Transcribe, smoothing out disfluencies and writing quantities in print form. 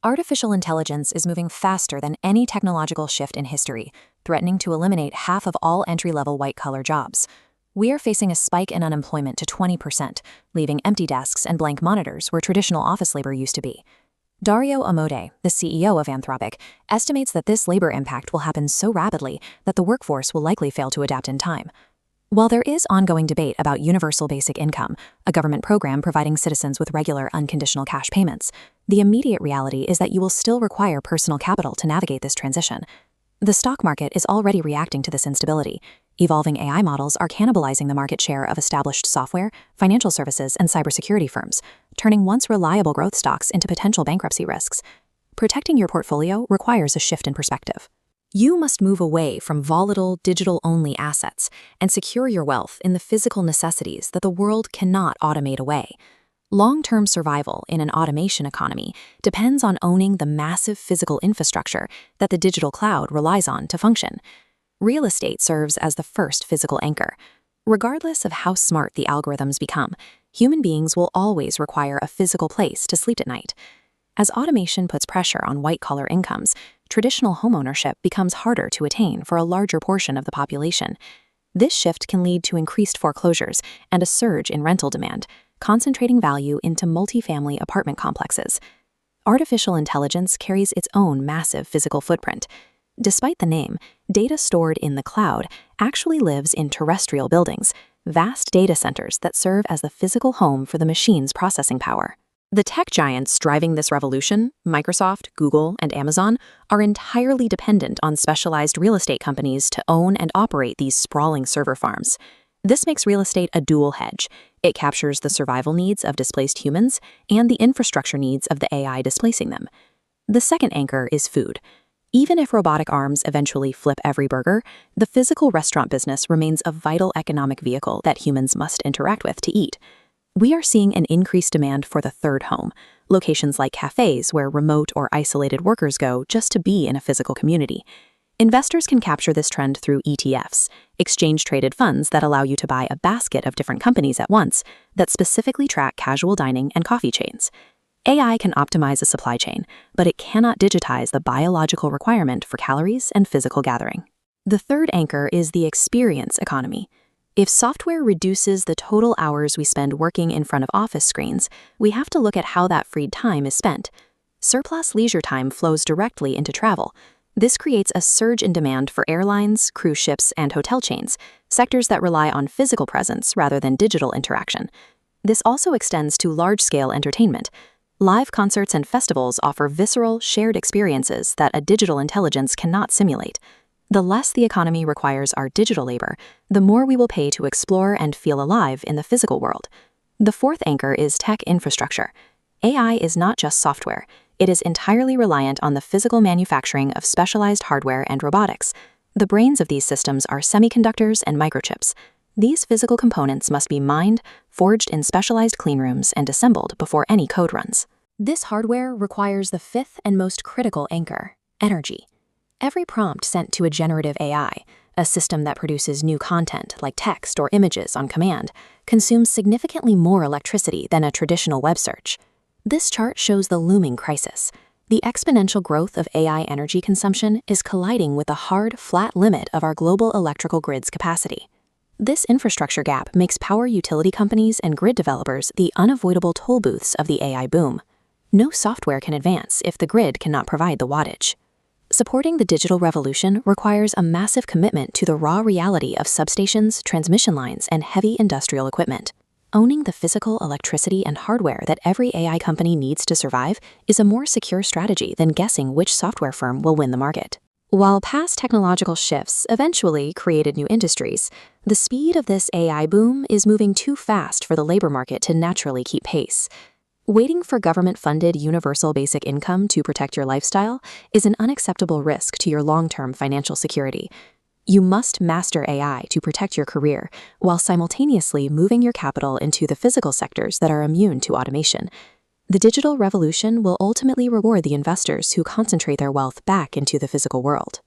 Artificial intelligence is moving faster than any technological shift in history, threatening to eliminate half of all entry-level white-collar jobs. We are facing a spike in unemployment to 20%, leaving empty desks and blank monitors where traditional office labor used to be. Dario Amodei, the CEO of Anthropic, estimates that this labor impact will happen so rapidly that the workforce will likely fail to adapt in time. While there is ongoing debate about universal basic income, a government program providing citizens with regular, unconditional cash payments, the immediate reality is that you will still require personal capital to navigate this transition. The stock market is already reacting to this instability. Evolving AI models are cannibalizing the market share of established software, financial services, and cybersecurity firms, turning once reliable growth stocks into potential bankruptcy risks. Protecting your portfolio requires a shift in perspective. You must move away from volatile, digital-only assets and secure your wealth in the physical necessities that the world cannot automate away. Long-term survival in an automation economy depends on owning the massive physical infrastructure that the digital cloud relies on to function. Real estate serves as the first physical anchor. Regardless of how smart the algorithms become, human beings will always require a physical place to sleep at night. As automation puts pressure on white-collar incomes, traditional homeownership becomes harder to attain for a larger portion of the population. This shift can lead to increased foreclosures and a surge in rental demand, concentrating value into multifamily apartment complexes. Artificial intelligence carries its own massive physical footprint. Despite the name, data stored in the cloud actually lives in terrestrial buildings, vast data centers that serve as the physical home for the machine's processing power. The tech giants driving this revolution, Microsoft, Google, and Amazon, are entirely dependent on specialized real estate companies to own and operate these sprawling server farms. This makes real estate a dual hedge. It captures the survival needs of displaced humans and the infrastructure needs of the AI displacing them. The second anchor is food. Even if robotic arms eventually flip every burger, the physical restaurant business remains a vital economic vehicle that humans must interact with to eat. We are seeing an increased demand for the third home, locations like cafes where remote or isolated workers go just to be in a physical community. Investors can capture this trend through ETFs, exchange-traded funds that allow you to buy a basket of different companies at once that specifically track casual dining and coffee chains. AI can optimize a supply chain, but it cannot digitize the biological requirement for calories and physical gathering. The third anchor is the experience economy. If software reduces the total hours we spend working in front of office screens, we have to look at how that freed time is spent. Surplus leisure time flows directly into travel. This creates a surge in demand for airlines, cruise ships, and hotel chains, sectors that rely on physical presence rather than digital interaction. This also extends to large-scale entertainment. Live concerts and festivals offer visceral, shared experiences that a digital intelligence cannot simulate. The less the economy requires our digital labor, the more we will pay to explore and feel alive in the physical world. The fourth anchor is tech infrastructure. AI is not just software. It is entirely reliant on the physical manufacturing of specialized hardware and robotics. The brains of these systems are semiconductors and microchips. These physical components must be mined, forged in specialized cleanrooms, and assembled before any code runs. This hardware requires the fifth and most critical anchor, energy. Every prompt sent to a generative AI, a system that produces new content like text or images on command, consumes significantly more electricity than a traditional web search. This chart shows the looming crisis. The exponential growth of AI energy consumption is colliding with the hard, flat limit of our global electrical grid's capacity. This infrastructure gap makes power utility companies and grid developers the unavoidable toll booths of the AI boom. No software can advance if the grid cannot provide the wattage. Supporting the digital revolution requires a massive commitment to the raw reality of substations, transmission lines, and heavy industrial equipment. Owning the physical electricity and hardware that every AI company needs to survive is a more secure strategy than guessing which software firm will win the market. While past technological shifts eventually created new industries, the speed of this AI boom is moving too fast for the labor market to naturally keep pace. Waiting for government-funded universal basic income to protect your lifestyle is an unacceptable risk to your long-term financial security. You must master AI to protect your career, while simultaneously moving your capital into the physical sectors that are immune to automation. The digital revolution will ultimately reward the investors who concentrate their wealth back into the physical world.